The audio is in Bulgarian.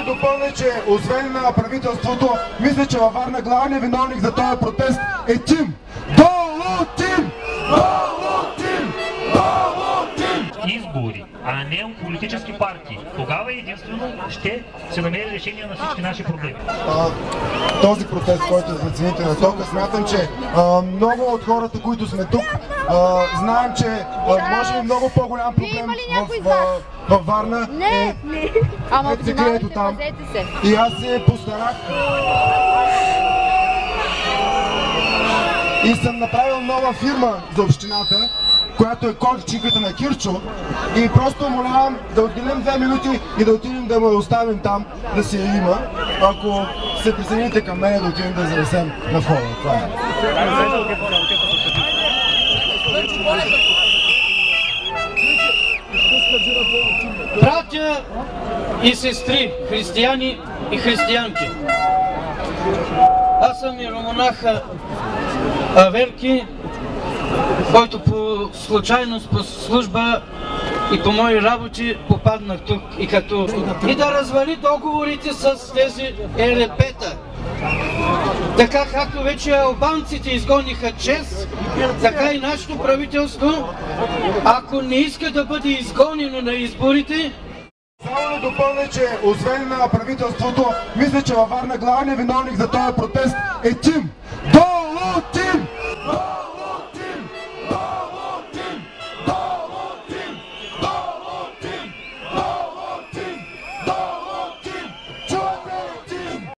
допълня, че освен на правителството, мисля, че във Варна главният виновник за този протест е Тим. Долу Тим! Долу Тим! Долу Тим! Избори, а не политически партии. Тогава единствено ще се намери решение на всички наши проблеми. Този протест, който е за цените на тока, смятам, че много от хората, които сме тук, знаем, че може би много по-голям проблем във Варна е циклението там. И аз се постарах и съм направил нова фирма за общината, която е ковчиката на Кирчо, и просто молявам да отделим 2 минути и да отидем да му я оставим там, да си я има. Ако се присъедините към мен, да отидем да я занесем на входа. Това е. Братя и сестри, християни и християнки, аз съм иеромонах Аверки, който по случайност, по служба и по мои работи попаднах тук и да развали договорите с тези ЕРП-та. Така както вече албанците изгониха ЧЕЗ, така и нашето правителство, ако не иска да бъде изгонено на изборите. Само да допълня, че освен на правителството, мисля, че във Варна главният виновник за този протест е Тим.